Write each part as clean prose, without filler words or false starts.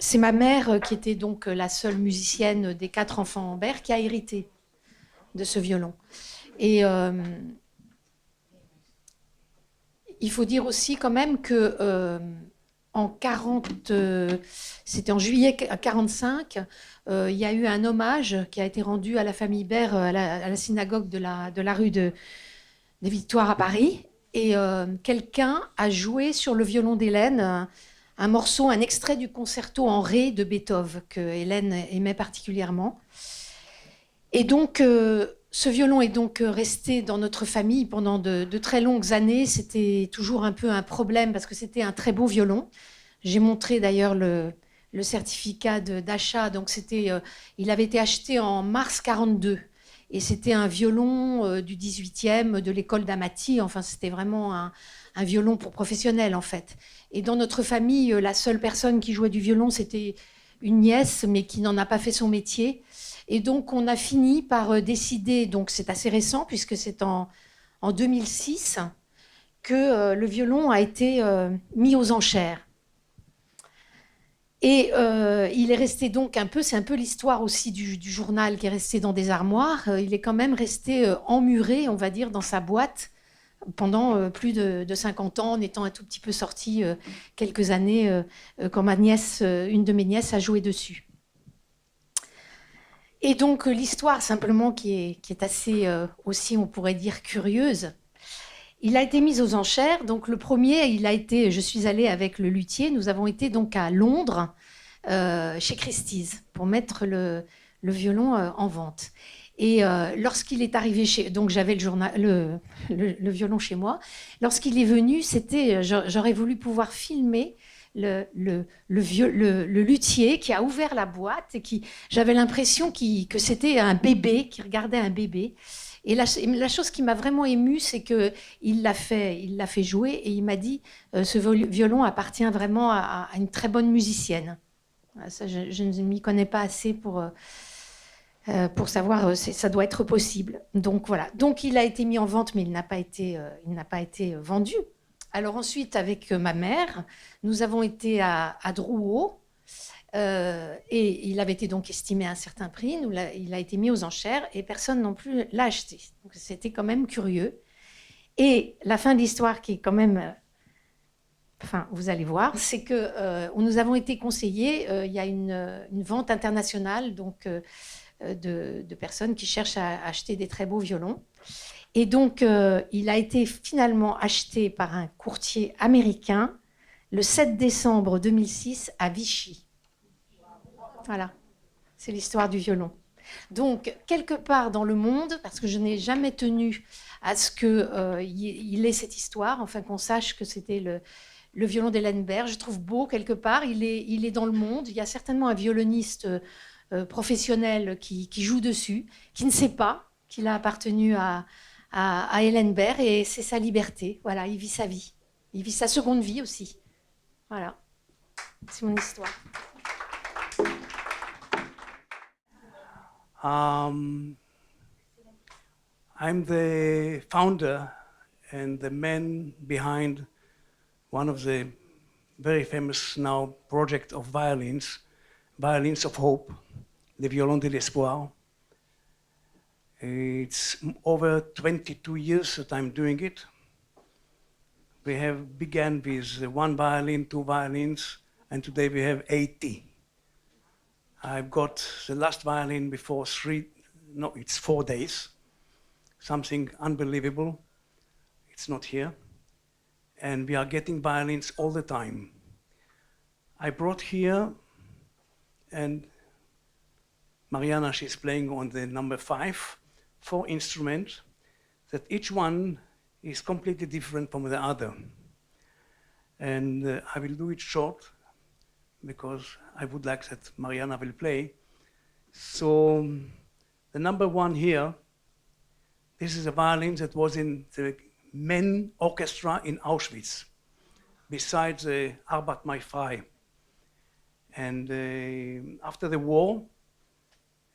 c'est ma mère, qui était donc la seule musicienne des 4 enfants Berr, qui a hérité de ce violon. Et il faut dire aussi quand même que en 40, c'était en juillet 45, il y a eu un hommage qui a été rendu à la famille Berr à la synagogue de la rue des Victoires à Paris. Et quelqu'un a joué sur le violon d'Hélène un morceau, un extrait du concerto en ré de Beethoven que Hélène aimait particulièrement. Et donc, ce violon est donc resté dans notre famille pendant de très longues années. C'était toujours un peu un problème parce que c'était un très beau violon. J'ai montré d'ailleurs le certificat d'achat. Donc, il avait été acheté en mars 42. Et c'était un violon du 18e de l'école d'Amati. Enfin, c'était vraiment un violon pour professionnels, en fait. Et dans notre famille, la seule personne qui jouait du violon, c'était une nièce, mais qui n'en a pas fait son métier. Et donc, on a fini par décider, donc c'est assez récent, puisque c'est en 2006, que le violon a été mis aux enchères. Et il est resté donc c'est un peu l'histoire aussi du journal qui est resté dans des armoires. Il est quand même resté emmuré, on va dire, dans sa boîte pendant plus de 50 ans, en étant un tout petit peu sorti quelques années quand une de mes nièces a joué dessus. Et donc l'histoire simplement qui est assez aussi, on pourrait dire, curieuse. Il a été mis aux enchères. Donc le premier, je suis allée avec le luthier. Nous avons été donc à Londres, chez Christie's, pour mettre le violon en vente. Et lorsqu'il est arrivé donc j'avais le violon chez moi. Lorsqu'il est venu, j'aurais voulu pouvoir filmer le luthier qui a ouvert la boîte et j'avais l'impression que c'était un bébé, qui regardait un bébé. Et la chose qui m'a vraiment émue, c'est qu'il l'a fait jouer et il m'a dit ce violon appartient vraiment à une très bonne musicienne. Ça, je ne m'y connais pas assez pour savoir, ça doit être possible. Donc voilà. Donc il a été mis en vente, mais il n'a pas été vendu. Alors ensuite, avec ma mère, nous avons été à Drouot. Et il avait été donc estimé à un certain prix. Il a été mis aux enchères et personne non plus l'a acheté. Donc c'était quand même curieux. Et la fin de l'histoire, qui est quand même, enfin, vous allez voir, c'est que nous avons été conseillés. Il y a une vente internationale, donc de personnes qui cherchent à acheter des très beaux violons. Et donc, il a été finalement acheté par un courtier américain le 7 décembre 2006 à Vichy. Voilà, c'est l'histoire du violon. Donc, quelque part dans le monde, parce que je n'ai jamais tenu à ce qu'il ait cette histoire, enfin qu'on sache que c'était le violon d'Hélène Berr, je trouve beau quelque part, il est dans le monde. Il y a certainement un violoniste professionnel qui joue dessus, qui ne sait pas qu'il a appartenu à Hélène Berr, et c'est sa liberté. Voilà, il vit sa vie. Il vit sa seconde vie aussi. Voilà, c'est mon histoire. I'm the founder and the man behind one of the very famous now project of violins, Violins of Hope, the Violon de l'Espoir. It's over 22 years that I'm doing it. We have began with one violin, two violins, and today we have 80. I've got the last violin before 4 days. Something unbelievable. It's not here. And we are getting violins all the time. I brought here, and Marianna, she's playing on the number 5, 4 instruments, that each one is completely different from the other. And I will do it short, because I would like that Marianna will play. So the number 1 here, this is a violin that was in the men orchestra in Auschwitz, besides the Arbat Mai Frei. And after the war,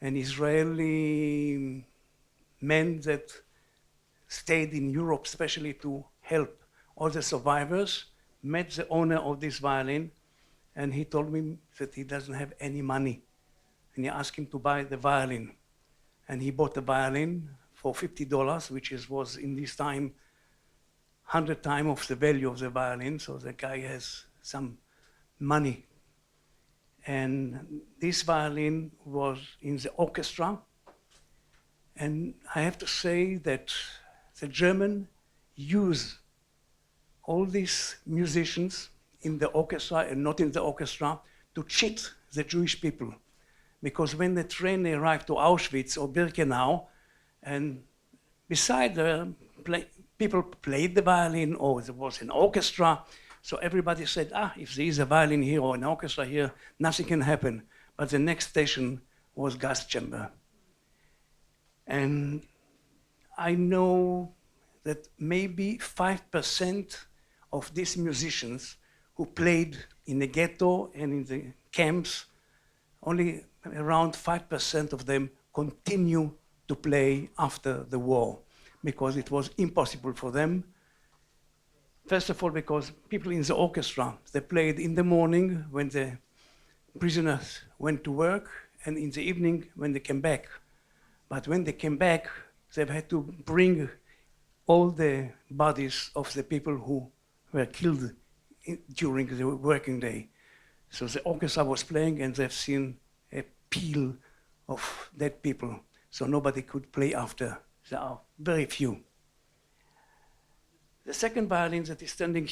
an Israeli men that stayed in Europe, especially to help all the survivors, met the owner of this violin and he told me that he doesn't have any money. And he asked him to buy the violin. And he bought the violin for $50, which was in this time 100 times of the value of the violin, so the guy has some money. And this violin was in the orchestra. And I have to say that the German use all these musicians in the orchestra and not in the orchestra to cheat the Jewish people. Because when the train arrived to Auschwitz or Birkenau, and beside the people played the violin, or there was an orchestra, so everybody said, if there is a violin here or an orchestra here, nothing can happen. But the next station was gas chamber. And I know that maybe 5% of these musicians who played in the ghetto and in the camps, only around 5% of them continue to play after the war, because it was impossible for them. First of all, because people in the orchestra, they played in the morning when the prisoners went to work, and in the evening when they came back. But when they came back, they had to bring all the bodies of the people who were killed during the working day. So the orchestra was playing, and they've seen a pile of dead people. So nobody could play after. There are very few. The second violin that is standing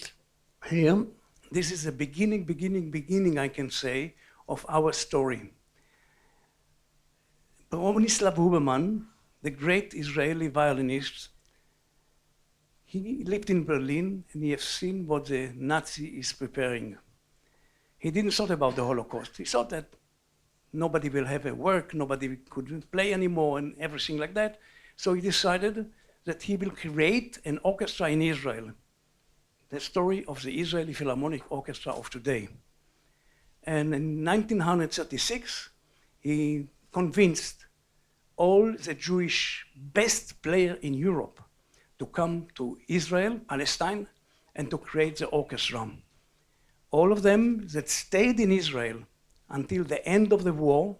here, this is the beginning, I can say, of our story. Bronislaw Huberman, the great Israeli violinist, he lived in Berlin, and he has seen what the Nazi is preparing. He didn't thought about the Holocaust. He thought that nobody will have a work, nobody couldn't play anymore, and everything like that. So he decided that he will create an orchestra in Israel, the story of the Israeli Philharmonic Orchestra of today. And in 1936, he convinced all the Jewish best players in Europe to come to Israel, Palestine, and to create the orchestra. All of them that stayed in Israel until the end of the war,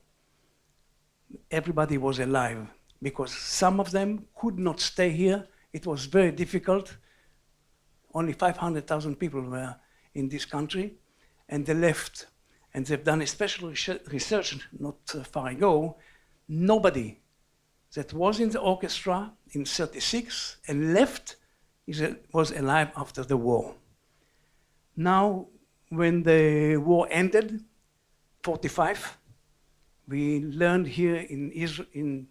everybody was alive, because some of them could not stay here. It was very difficult. Only 500,000 people were in this country, and they left. And they've done a special research not far ago. Nobody that was in the orchestra in 36 and left was alive after the war. Now, when the war ended, 45, we learned here in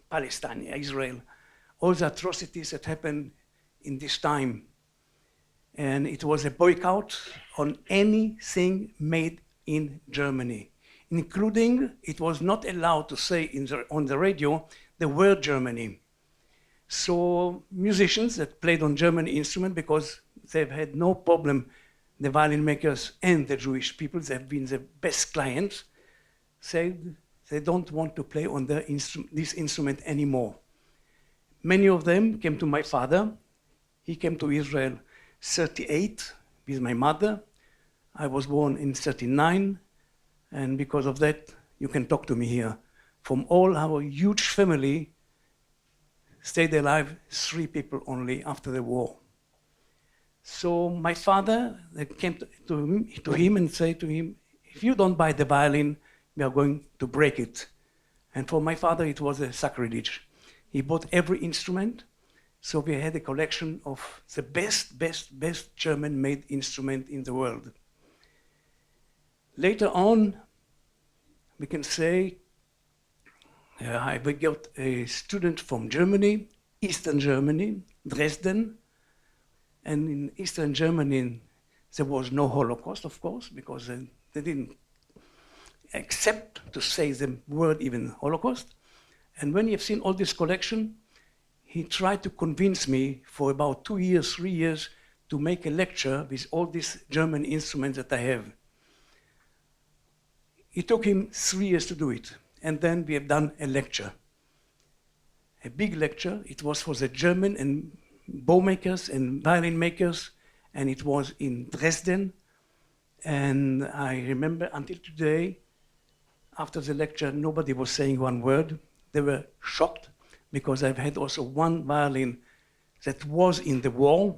Palestine, Israel, all the atrocities that happened in this time. And it was a boycott on anything made in Germany, including it was not allowed to say on the radio the word Germany. So musicians that played on German instrument, because they've had no problem, the violin makers and the Jewish people, they've been the best clients, said they don't want to play on this instrument anymore. Many of them came to my father. He came to Israel 38 with my mother. I was born in 39, and because of that, you can talk to me here. From all our huge family, stayed alive 3 people only after the war. So my father came to him and said to him, if you don't buy the violin, we are going to break it. And for my father, it was a sacrilege. He bought every instrument, so we had a collection of the best German-made instrument in the world. Later on, we can say, I got a student from Germany, Eastern Germany, Dresden. And in Eastern Germany, there was no Holocaust, of course, because they didn't accept to say the word even Holocaust. And when he have seen all this collection, he tried to convince me for about 2 years, 3 years, to make a lecture with all these German instruments that I have. It took him 3 years to do it. And then we have done a lecture, a big lecture. It was for the German and bow makers and violin makers, and it was in Dresden. And I remember until today, after the lecture, nobody was saying one word. They were shocked because I've had also one violin that was in the war.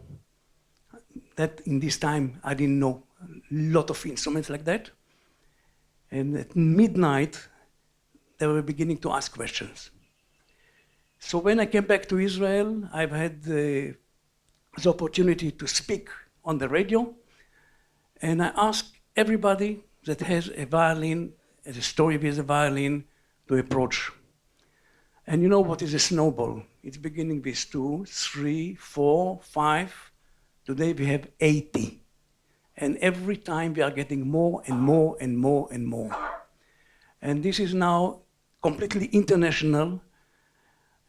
That in this time, I didn't know a lot of instruments like that. And at midnight, they were beginning to ask questions. So when I came back to Israel, I've had the opportunity to speak on the radio. And I asked everybody that has a violin, has a story with a violin, to approach. And you know what is a snowball? It's beginning with 2, 3, 4, 5. Today we have 80. And every time we are getting more and more and more and more. And this is now completely international.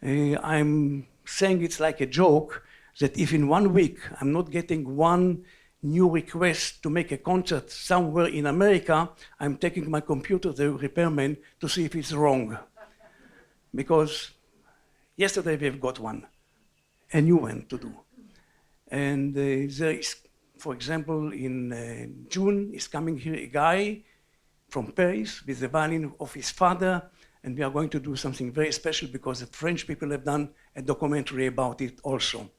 I'm saying it's like a joke that if in 1 week I'm not getting one new request to make a concert somewhere in America, I'm taking my computer to the repairman to see if it's wrong. Because yesterday we've got one, a new one to do. And there is, for example, in June is coming here a guy from Paris with the violin of his father, and we are going to do something very special because the French people have done a documentary about it also.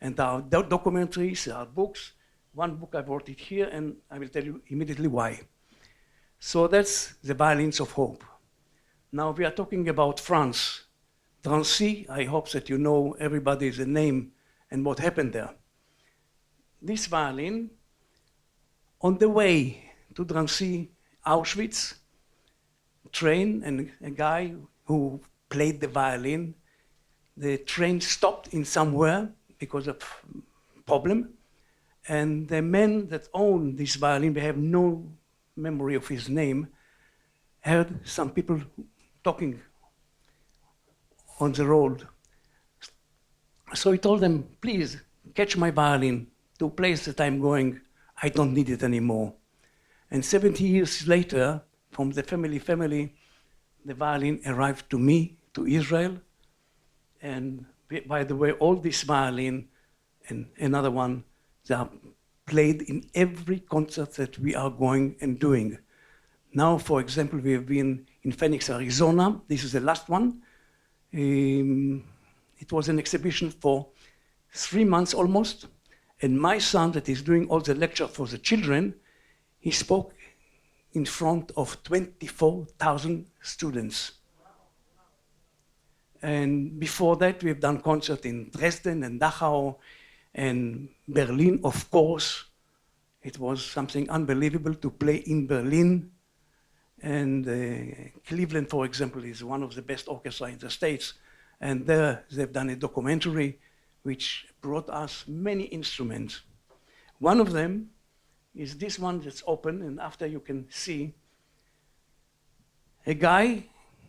And our documentaries, our books, one book I brought it here, and I will tell you immediately why. So that's the Violins of Hope. Now we are talking about France. Drancy, I hope that you know everybody's name and what happened there. This violin, on the way to Drancy, Auschwitz, train and a guy who played the violin, the train stopped in somewhere because of problem. And the man that owned this violin, we have no memory of his name, heard some people talking on the road. So he told them, please catch my violin to a place that I'm going. I don't need it anymore. And 70 years later, from the family, the violin arrived to me, to Israel. And by the way, all this violin and another one, they are played in every concert that we are going and doing. Now, for example, we have been in Phoenix, Arizona. This is the last one. It was an exhibition for 3 months almost. And my son, that is doing all the lecture for the children, he spoke in front of 24,000 students. And before that, we've done concerts in Dresden and Dachau and Berlin, of course. It was something unbelievable to play in Berlin. And Cleveland, for example, is one of the best orchestras in the States. And there they've done a documentary which brought us many instruments. One of them is this one that's open, and after you can see a guy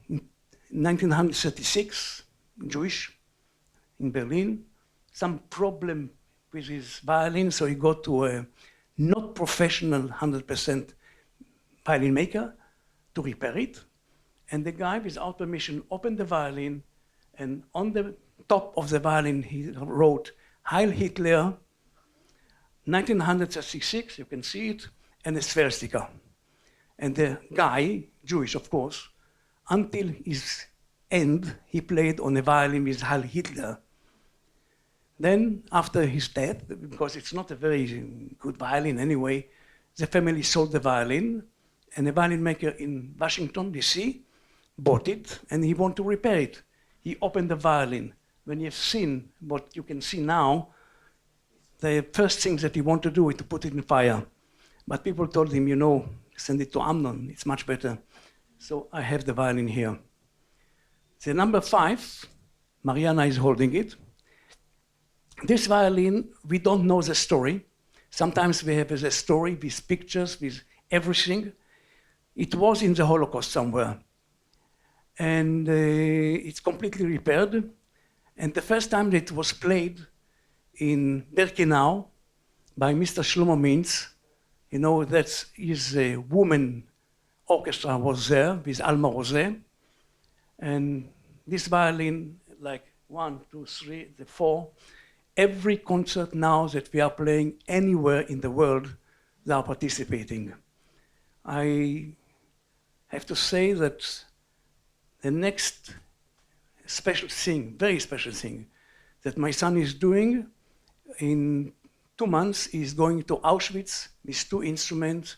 in 1936, Jewish, in Berlin, some problem with his violin, so he got to a not professional 100% violin maker to repair it. And the guy, without permission, opened the violin, and on the top of the violin, he wrote, Heil Hitler, 1936, you can see it, and a swastika. And the guy, Jewish of course, until his end, he played on a violin with Heil Hitler. Then, after his death, because it's not a very good violin anyway, the family sold the violin, and a violin maker in Washington, D.C., bought it, and he wanted to repair it. He opened the violin. When you've seen what you can see now, the first thing that he wanted to do is to put it in fire. But people told him, you know, send it to Amnon, it's much better. So I have the violin here. The number 5, Marianna is holding it. This violin, we don't know the story. Sometimes we have a story with pictures, with everything. It was in the Holocaust somewhere. And it's completely repaired. And the first time that it was played in Birkenau by Mr. Shlomo Mintz, you know, that's his woman orchestra was there with Alma Rosé. And this violin, like 1, 2, 3, the 4, every concert now that we are playing anywhere in the world, they are participating. I have to say that the next special thing, very special thing, that my son is doing in 2 months is going to Auschwitz with 2 instruments.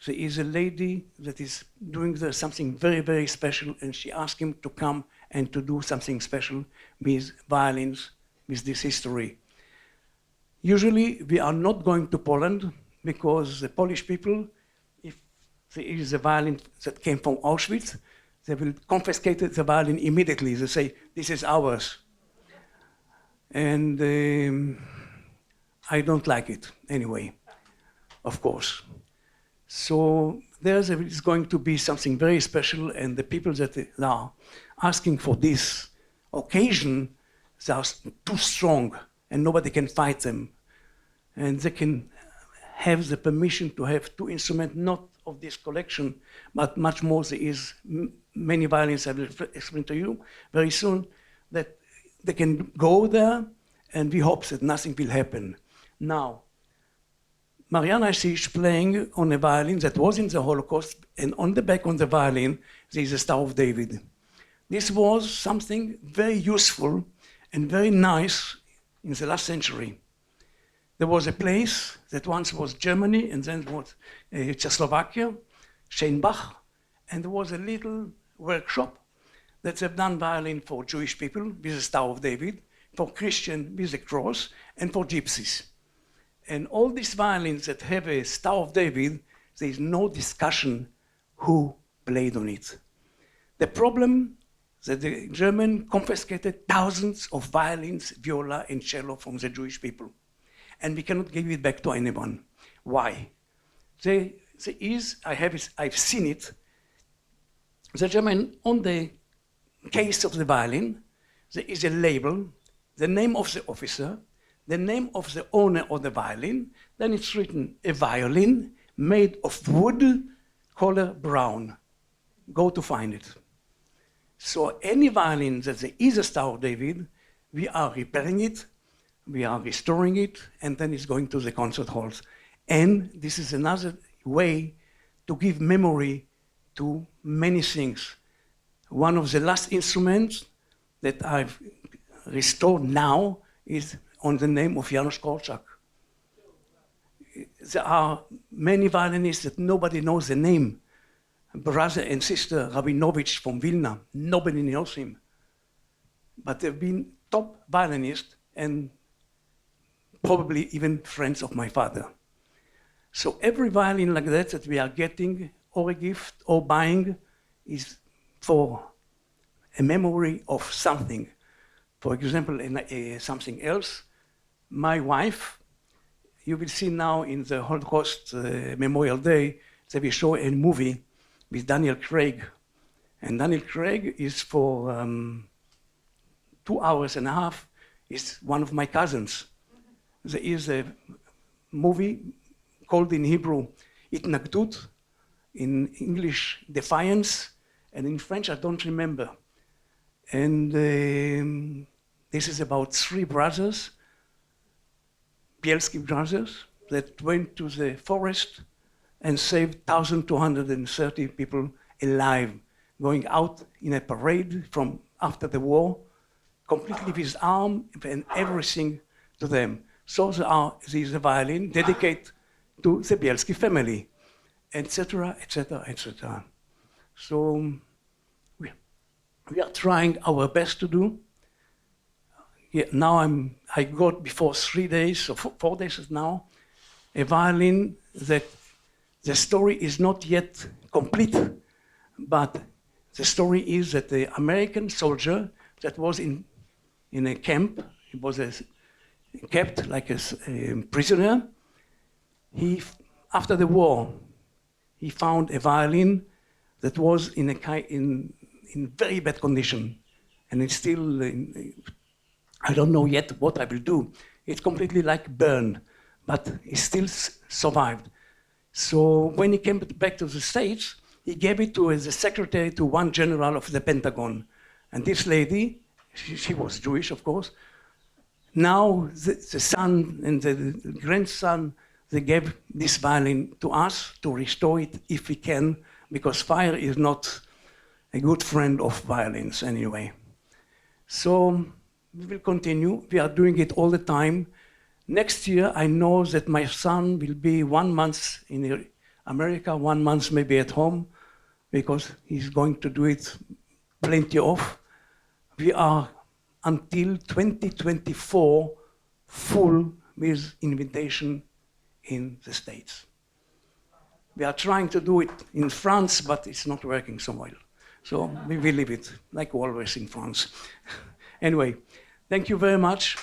There is a lady that is doing something very, very special, and she asked him to come and to do something special with violins, with this history. Usually, we are not going to Poland because the Polish people, if there is a violin that came from Auschwitz, they will confiscate the violin immediately. They say, this is ours. And I don't like it anyway, of course. So there is going to be something very special, and the people that are asking for this occasion, they are too strong, and nobody can fight them. And they can have the permission to have 2 instruments, not of this collection, but much more. There is many violins, I will explain to you very soon, that they can go there, and we hope that nothing will happen. Now, Marianna is playing on a violin that was in the Holocaust, and on the back on the violin, there is a Star of David. This was something very useful and very nice in the last century. There was a place that once was Germany, and then was Czechoslovakia, Steinbach, and there was a little workshop that have done violin for Jewish people with the Star of David, for Christian with the cross, and for gypsies. And all these violins that have a Star of David, there is no discussion who played on it. The problem that the German confiscated thousands of violins, viola, and cello from the Jewish people. And we cannot give it back to anyone. Why? I've seen it. The German, on the case of the violin, there is a label, the name of the officer, the name of the owner of the violin, then it's written, a violin made of wood, color brown. Go to find it. So any violin that there is a Star of David, we are repairing it, we are restoring it, and then it's going to the concert halls. And this is another way to give memory to many things. One of the last instruments that I've restored now is on the name of Janusz Korczak. There are many violinists that nobody knows the name. Brother and sister Rabinovich from Vilna, nobody knows him. But they've been top violinists and probably even friends of my father. So every violin like that we are getting, or a gift, or buying, is for a memory of something. For example, something else, my wife, you will see now in the Holocaust Memorial Day, they will show a movie with Daniel Craig. And Daniel Craig is for 2.5 hours, is one of my cousins. There is a movie called in Hebrew, Itnagdut, in English, Defiance, and in French, I don't remember. And this is about 3 brothers, Bielski brothers, that went to the forest and saved 1,230 people alive, going out in a parade from after the war, completely with arm and everything to them. So there is a violin dedicated to the Bielski family, etc., etc., etc. So we are trying our best to do. Yeah, now I got before 3 days, or 4 days now, a violin that the story is not yet complete, but the story is that the American soldier that was in a camp, he was kept like a prisoner. After the war, he found a violin that was in very bad condition, and it's still. I don't know yet what I will do. It's completely like burned, but it still survived. So when he came back to the States, he gave it to as a secretary to one general of the Pentagon. And this lady, she was Jewish, of course. Now the son and the grandson, they gave this violin to us to restore it if we can, because fire is not a good friend of violins anyway. So we will continue. We are doing it all the time. Next year, I know that my son will be 1 month in America, 1 month maybe at home, because he's going to do it plenty of. We are until 2024 full with invitation in the States. We are trying to do it in France, but it's not working so well. So we will leave it, like always in France. Anyway, thank you very much.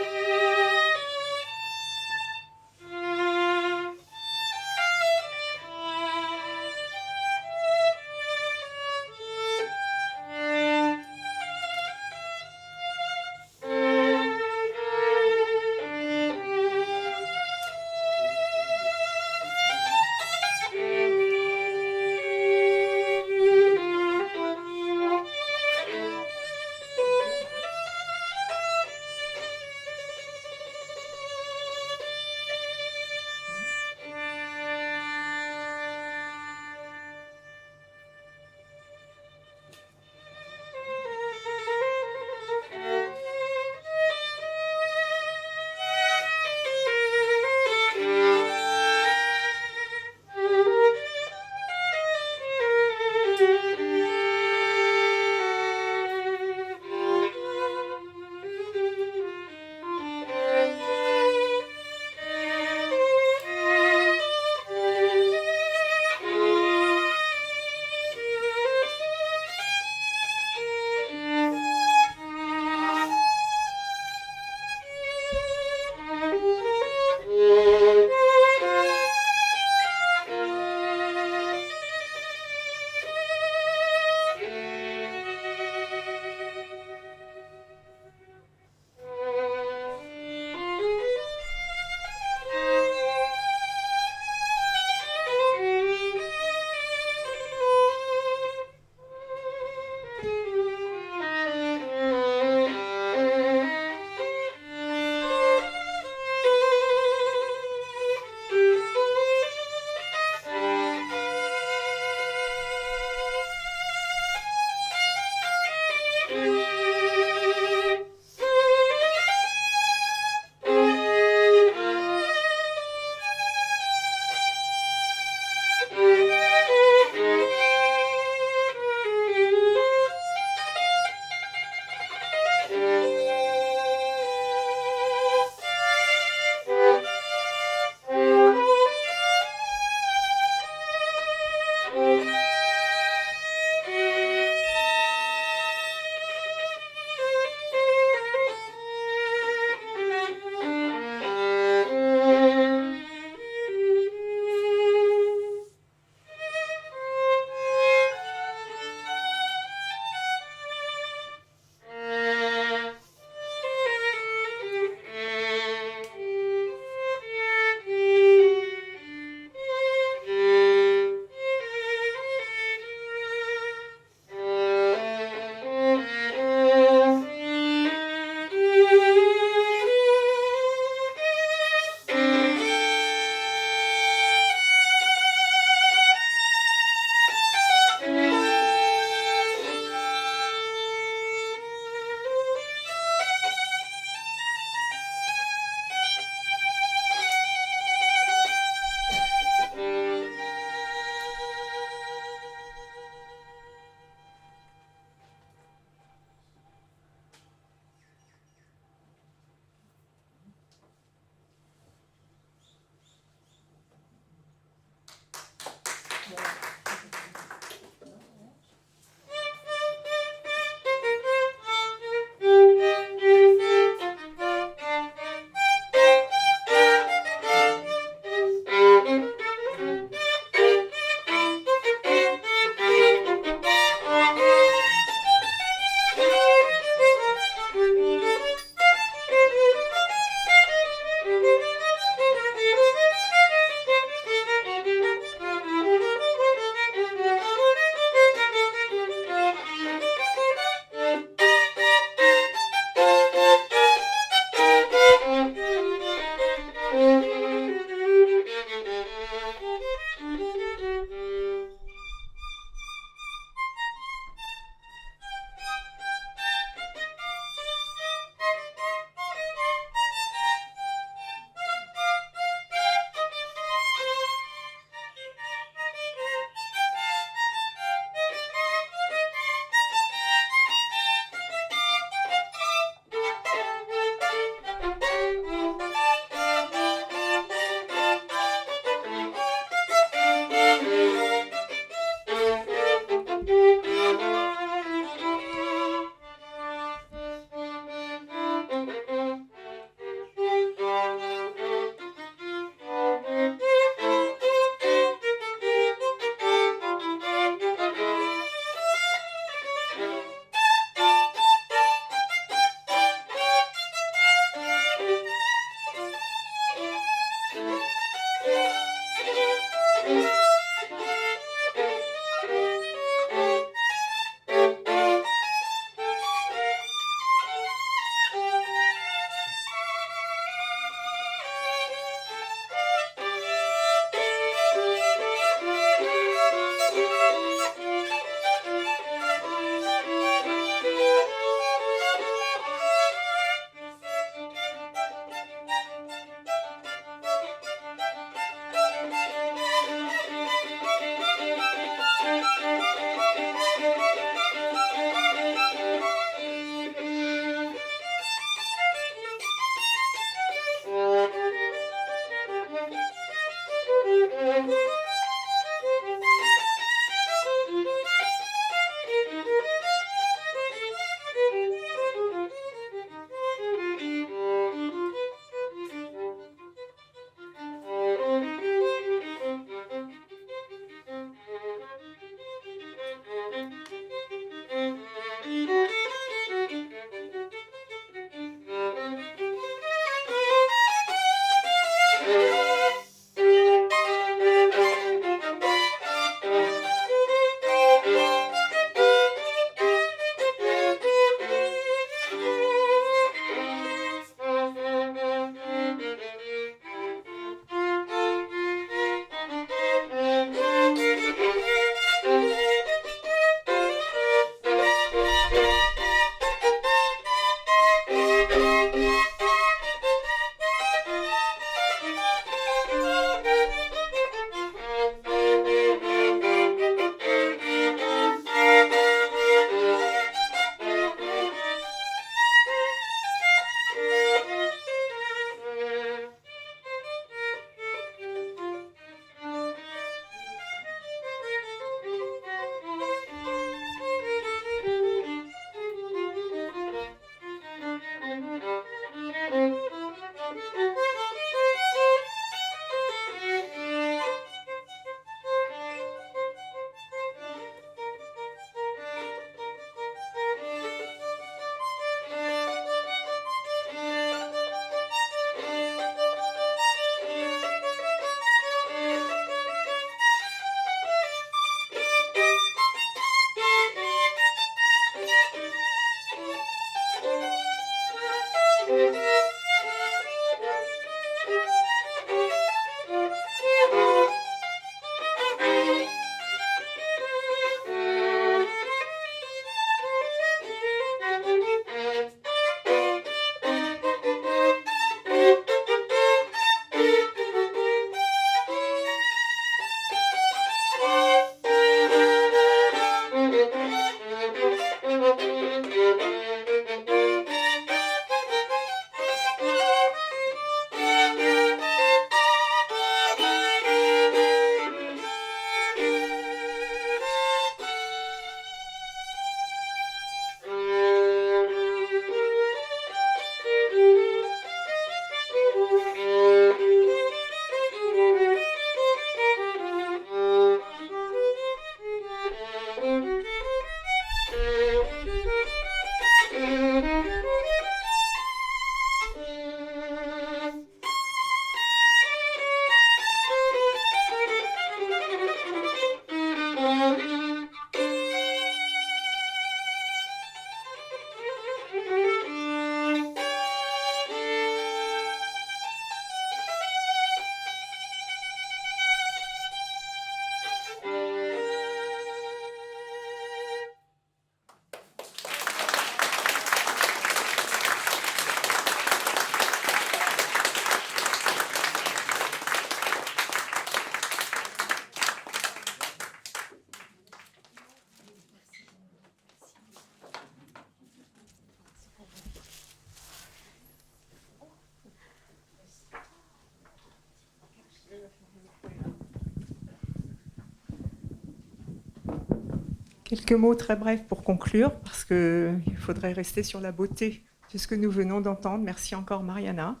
Quelques mots très brefs pour conclure, parce qu'il faudrait rester sur la beauté de ce que nous venons d'entendre. Merci encore, Marianna.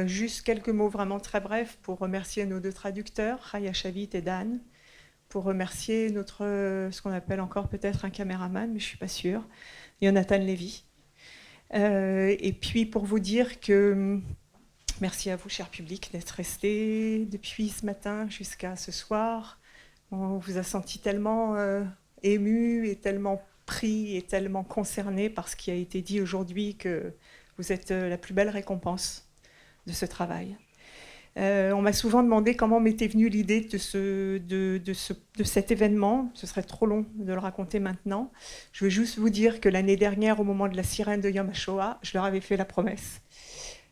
Juste quelques mots vraiment très brefs pour remercier nos deux traducteurs, Raya Shavit et Dan, pour remercier ce qu'on appelle encore peut-être un caméraman, mais je ne suis pas sûre, Jonathan Levy. Et puis pour vous dire que merci à vous, cher public, d'être resté depuis ce matin jusqu'à ce soir. On vous a senti tellement ému et tellement pris et tellement concerné par ce qui a été dit aujourd'hui que vous êtes la plus belle récompense de ce travail. On m'a souvent demandé comment m'était venue l'idée de cet événement. Ce serait trop long de le raconter maintenant. Je veux juste vous dire que l'année dernière, au moment de la sirène de Yom HaShoah, je leur avais fait la promesse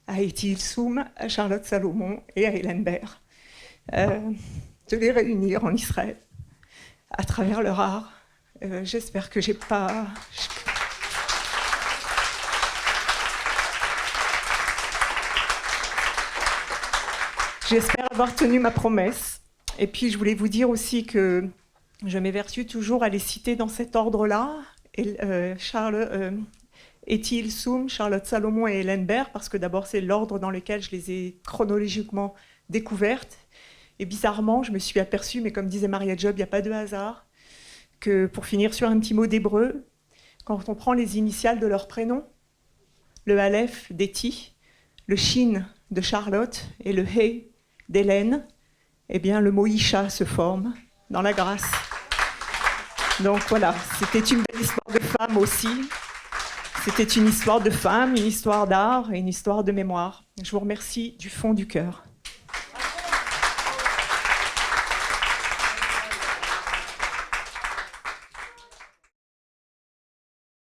à Etty Hillesum, à Charlotte Salomon et à Hélène Berr de les réunir en Israël à travers leur art. J'espère que j'ai pas... J'espère avoir tenu ma promesse. Et puis, je voulais vous dire aussi que je m'évertue toujours à les citer dans cet ordre-là. Etty Hillesum, Charlotte Salomon et Hélène Berr, parce que d'abord, c'est l'ordre dans lequel je les ai chronologiquement découvertes. Et bizarrement, je me suis aperçue, mais comme disait Mariette Job, il n'y a pas de hasard, que pour finir sur un petit mot d'hébreu, quand on prend les initiales de leur prénom, le Aleph d'Etty, le Shin de Charlotte et le He d'Hélène, eh bien le mot Isha se forme dans la grâce. Donc voilà, c'était une belle histoire de femme aussi. C'était une histoire de femme, une histoire d'art et une histoire de mémoire. Je vous remercie du fond du cœur.